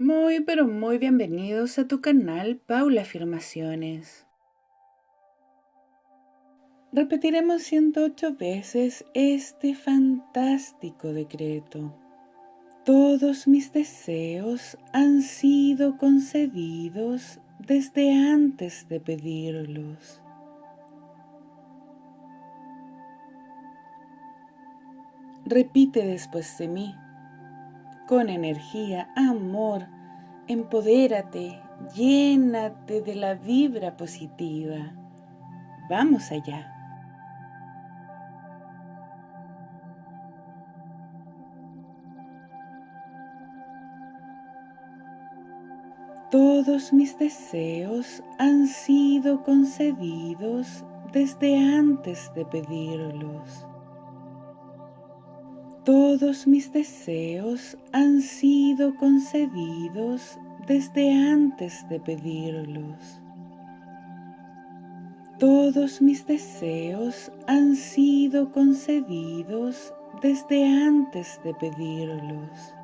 Muy, pero muy bienvenidos a tu canal Paula Afirmaciones. Repetiremos 108 veces este fantástico decreto. Todos mis deseos han sido concedidos desde antes de pedirlos. Repite después de mí. Con energía, amor, empodérate, llénate de la vibra positiva. Vamos allá. Todos mis deseos han sido concedidos desde antes de pedirlos. Todos mis deseos han sido concedidos desde antes de pedirlos. Todos mis deseos han sido concedidos desde antes de pedirlos.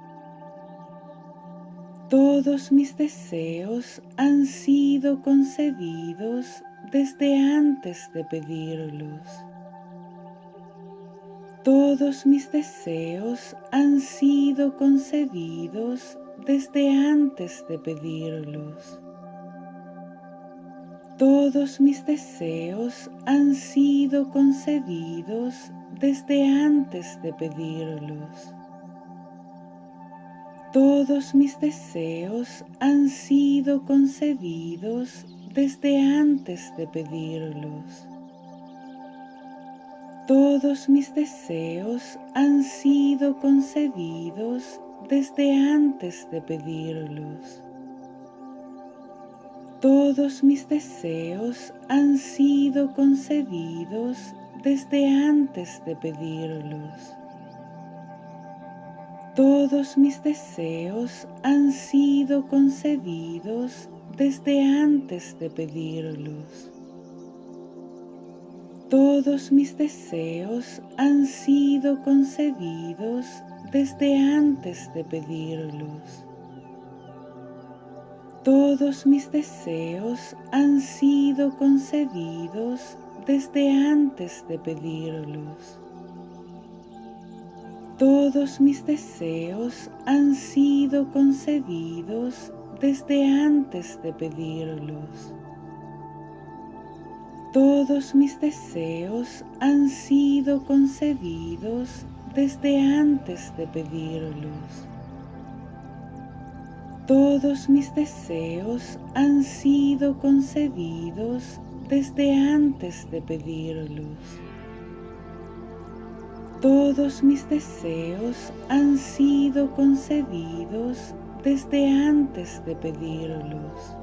Todos mis deseos han sido concedidos desde antes de pedirlos. Todos mis deseos han sido concedidos desde antes de pedirlos. Todos mis deseos han sido concedidos desde antes de pedirlos. Todos mis deseos han sido concedidos desde antes de pedirlos. Todos mis deseos han sido concedidos desde antes de pedirlos. Todos mis deseos han sido concedidos desde antes de pedirlos. Todos mis deseos han sido concedidos desde antes de pedirlos. Todos mis deseos han sido concedidos desde antes de pedirlos. Todos mis deseos han sido concedidos desde antes de pedirlos. Todos mis deseos han sido concedidos desde antes de pedirlos. Todos mis deseos han sido concedidos desde antes de pedirlos. Todos mis deseos han sido concedidos desde antes de pedirlos. Todos mis deseos han sido concedidos desde antes de pedirlos.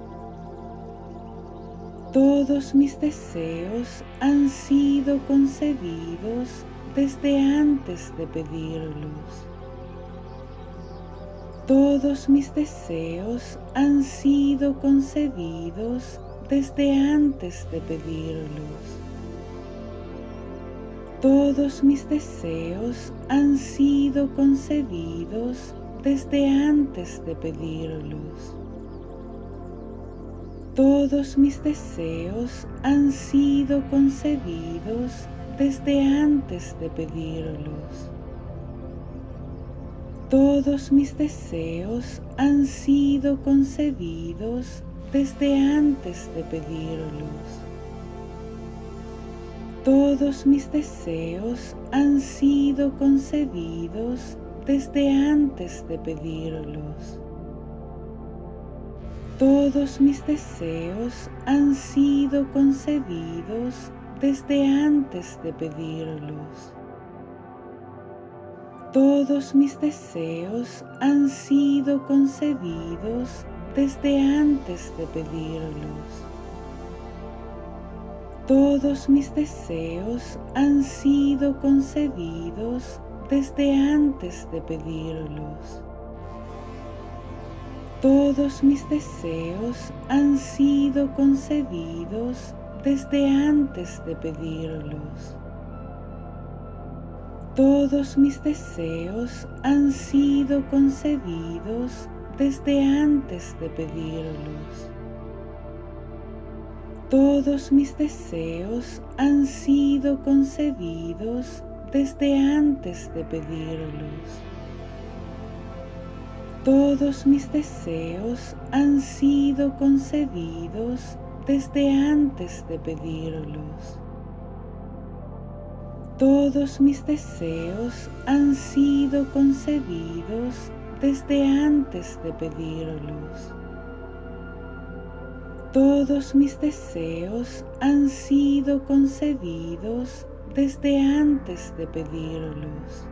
Todos mis deseos han sido concedidos desde antes de pedirlos. Todos mis deseos han sido concedidos desde antes de pedirlos. Todos mis deseos han sido concedidos desde antes de pedirlos. Todos mis deseos han sido concedidos desde antes de pedirlos. Todos mis deseos han sido concedidos desde antes de pedirlos. Todos mis deseos han sido concedidos desde antes de pedirlos. Todos mis deseos han sido concedidos desde antes de pedirlos. Todos mis deseos han sido concedidos desde antes de pedirlos. Todos mis deseos han sido concedidos desde antes de pedirlos. Todos mis deseos han sido concedidos desde antes de pedirlos. Todos mis deseos han sido concedidos desde antes de pedirlos. Todos mis deseos han sido concedidos desde antes de pedirlos. Todos mis deseos han sido concedidos desde antes de pedirlos. Todos mis deseos han sido concedidos desde antes de pedirlos. Todos mis deseos han sido concedidos desde antes de pedirlos.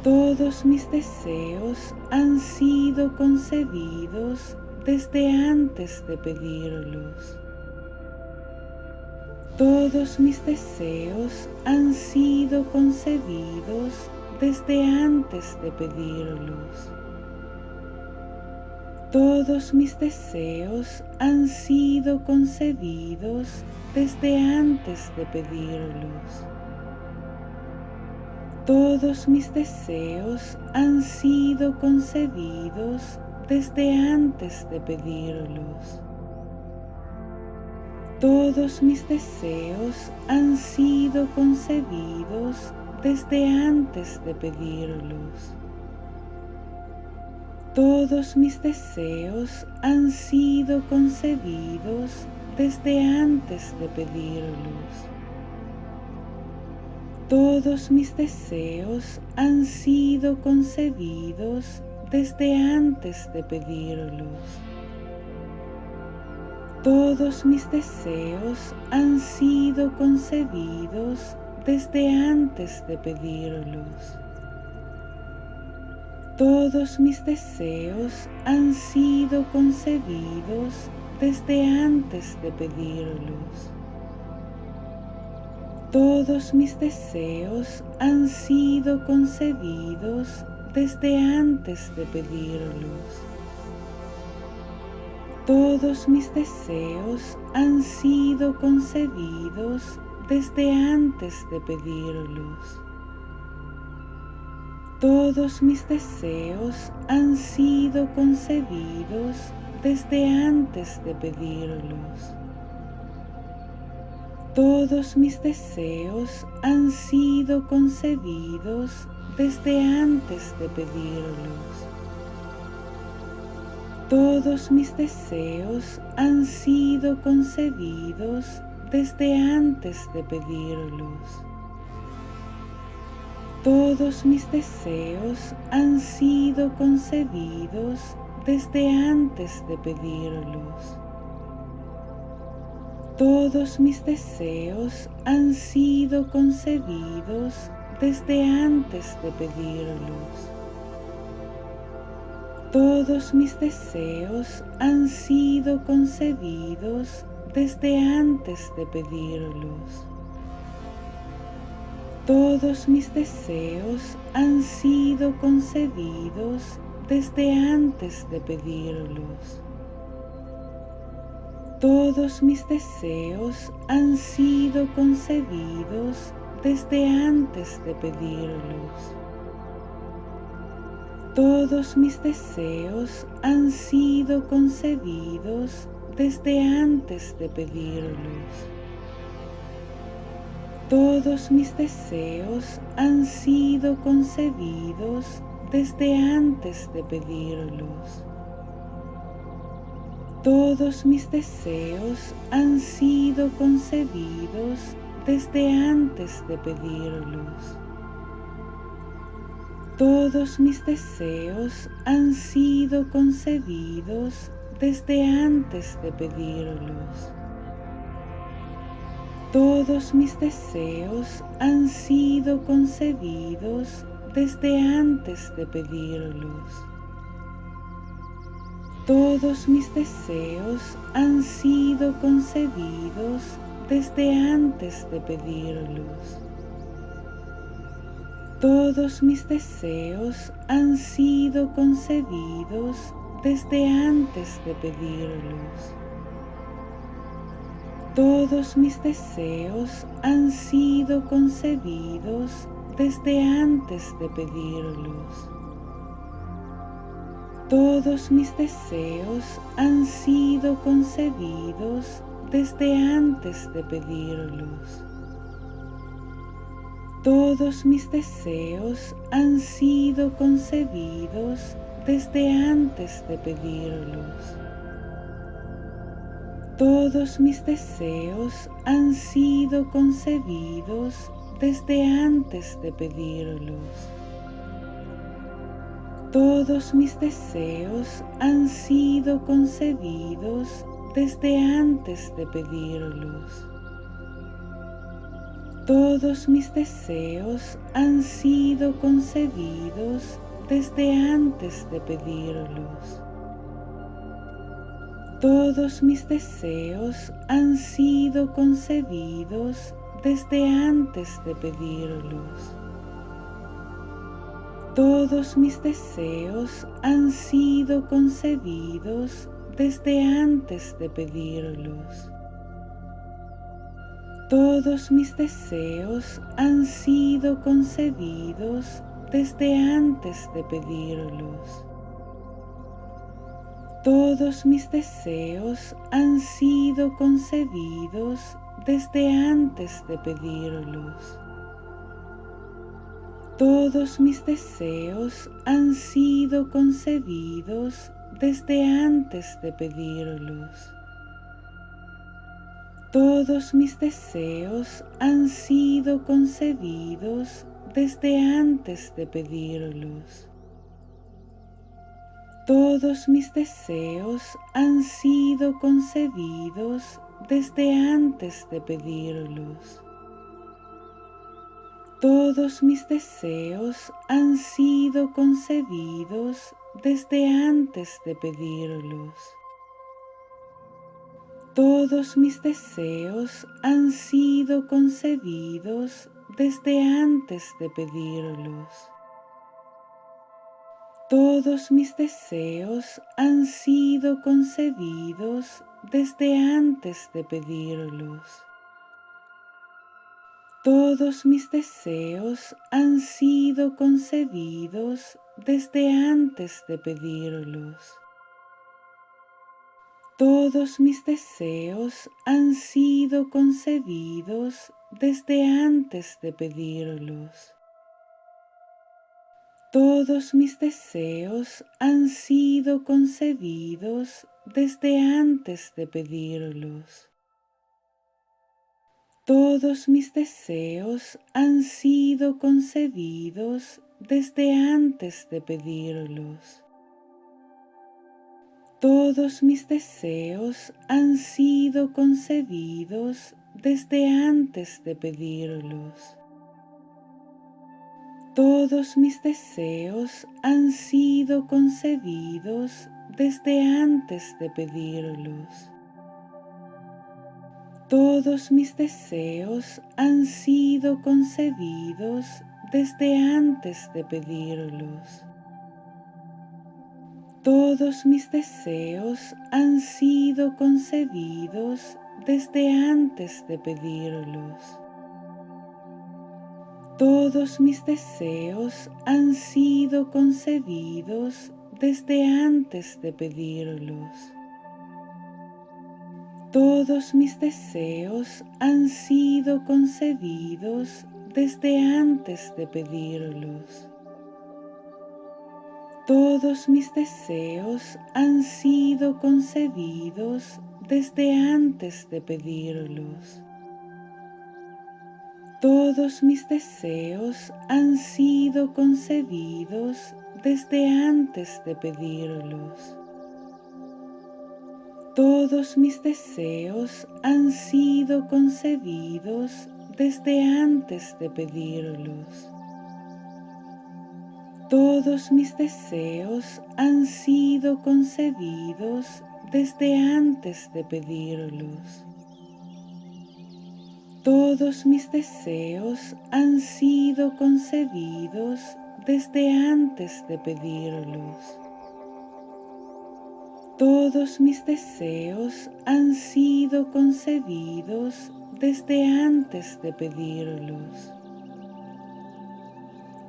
Todos mis deseos han sido concedidos desde antes de pedirlos. Todos mis deseos han sido concedidos desde antes de pedirlos. Todos mis deseos han sido concedidos desde antes de pedirlos. Todos mis deseos han sido concedidos desde antes de pedirlos. Todos mis deseos han sido concedidos desde antes de pedirlos. Todos mis deseos han sido concedidos desde antes de pedirlos. Todos mis deseos han sido concedidos desde antes de pedirlos. Todos mis deseos han sido concedidos desde antes de pedirlos. Todos mis deseos han sido concedidos desde antes de pedirlos. Todos mis deseos han sido concedidos desde antes de pedirlos. Todos mis deseos han sido concedidos desde antes de pedirlos. Todos mis deseos han sido concedidos desde antes de pedirlos. Todos mis deseos han sido concedidos desde antes de pedirlos. Todos mis deseos han sido concedidos desde antes de pedirlos. Todos mis deseos han sido concedidos desde antes de pedirlos. Todos mis deseos han sido concedidos desde antes de pedirlos. Todos mis deseos han sido concedidos desde antes de pedirlos. Todos mis deseos han sido concedidos desde antes de pedirlos. Todos mis deseos han sido concedidos desde antes de pedirlos. Todos mis deseos han sido concedidos desde antes de pedirlos. Todos mis deseos han sido concedidos desde antes de pedirlos. Todos mis deseos han sido concedidos desde antes de pedirlos. Todos mis deseos han sido concedidos desde antes de pedirlos. Todos mis deseos han sido concedidos desde antes de pedirlos. Todos mis deseos han sido concedidos desde antes de pedirlos. Todos mis deseos han sido concedidos desde antes de pedirlos. Todos mis deseos han sido concedidos desde antes de pedirlos. Todos mis deseos han sido concebidos desde antes de pedirlos. Todos mis deseos han sido concebidos desde antes de pedirlos. Todos mis deseos han sido concebidos desde antes de pedirlos. Todos mis deseos han sido concebidos desde antes de pedirlos. Todos mis deseos han sido concebidos desde antes de pedirlos. Todos mis deseos han sido concebidos desde antes de pedirlos. Todos mis deseos han sido concebidos desde antes de pedirlos. Todos mis deseos han sido concebidos desde antes de pedirlos. Todos mis deseos han sido concebidos desde antes de pedirlos. Todos mis deseos han sido concebidos desde antes de pedirlos. Todos mis deseos han sido concebidos desde antes de pedirlos. Todos mis deseos han sido concebidos desde antes de pedirlos. Todos mis deseos han sido concebidos desde antes de pedirlos. Todos mis deseos han sido concebidos desde antes de pedirlos. Todos mis deseos han sido concebidos desde antes de pedirlos. Todos mis deseos han sido concebidos desde antes de pedirlos. Todos mis deseos han sido concebidos desde antes de pedirlos. Todos mis deseos han sido concebidos desde antes de pedirlos. Todos mis deseos han sido concebidos desde antes de pedirlos. Todos mis deseos han sido concebidos desde antes de pedirlos. Todos mis deseos han sido concebidos desde antes de pedirlos. Todos mis deseos han sido concebidos desde antes de pedirlos. Todos mis deseos han sido concebidos desde antes de pedirlos. Todos mis deseos han sido concebidos desde antes de pedirlos. Todos mis deseos han sido concebidos desde antes de pedirlos. Todos mis deseos han sido concebidos desde antes de pedirlos. Todos mis deseos han sido concebidos desde antes de pedirlos. Todos mis deseos han sido concebidos desde antes de pedirlos. Todos mis deseos han sido concebidos desde antes de pedirlos. Todos mis deseos han sido concebidos desde antes de pedirlos. Todos mis deseos han sido concebidos desde antes de pedirlos.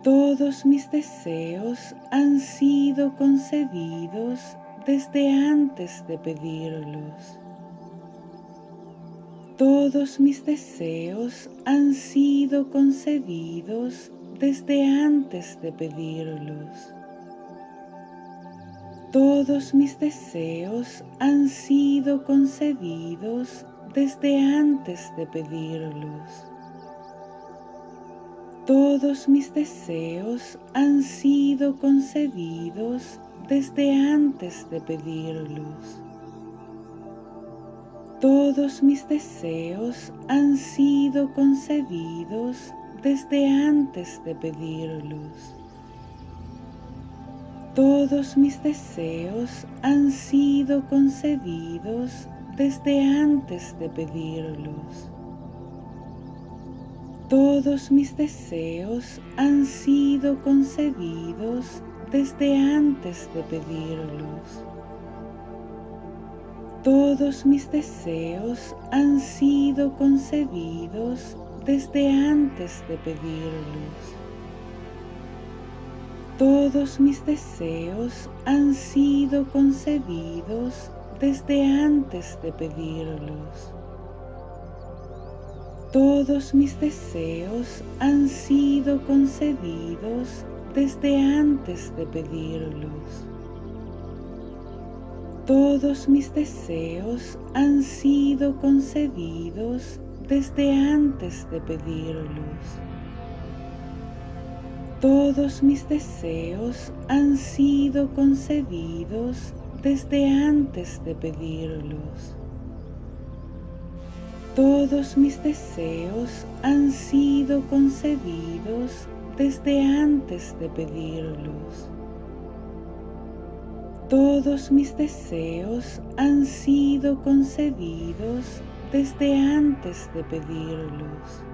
Todos mis deseos han sido concedidos desde antes de pedirlos. Todos mis deseos han sido concedidos desde antes de pedirlos. Todos mis deseos han sido concedidos desde antes de pedirlos. Todos mis deseos han sido concedidos desde antes de pedirlos. Todos mis deseos han sido concedidos desde antes de pedirlos. Todos mis deseos han sido concedidos desde antes de pedirlos. Todos mis deseos han sido concedidos desde antes de pedirlos. Todos mis deseos han sido concedidos desde antes de pedirlos. Todos mis deseos han sido concedidos desde antes de pedirlos. Todos mis deseos han sido concedidos desde antes de pedirlos. Todos mis deseos han sido concedidos desde antes de pedirlos. Todos mis deseos han sido concedidos desde antes de pedirlos. Todos mis deseos han sido concedidos desde antes de pedirlos. Todos mis deseos han sido concedidos desde antes de pedirlos.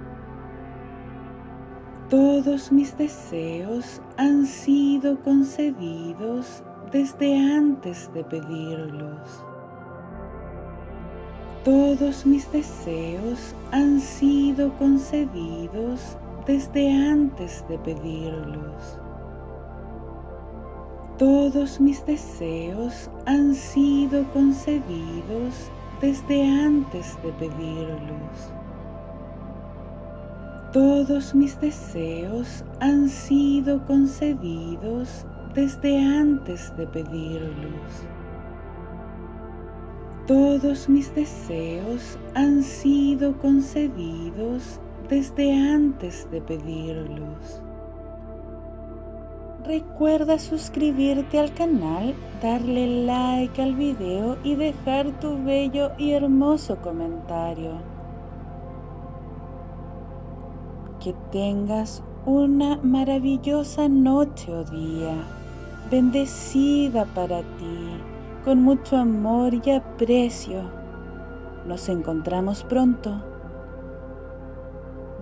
Todos mis deseos han sido concedidos desde antes de pedirlos. Todos mis deseos han sido concedidos desde antes de pedirlos. Todos mis deseos han sido concedidos desde antes de pedirlos. Todos mis deseos han sido concedidos desde antes de pedirlos. Todos mis deseos han sido concedidos desde antes de pedirlos. Recuerda suscribirte al canal, darle like al video y dejar tu bello y hermoso comentario. Que tengas una maravillosa noche o día, bendecida para ti, con mucho amor y aprecio. Nos encontramos pronto.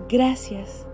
Gracias.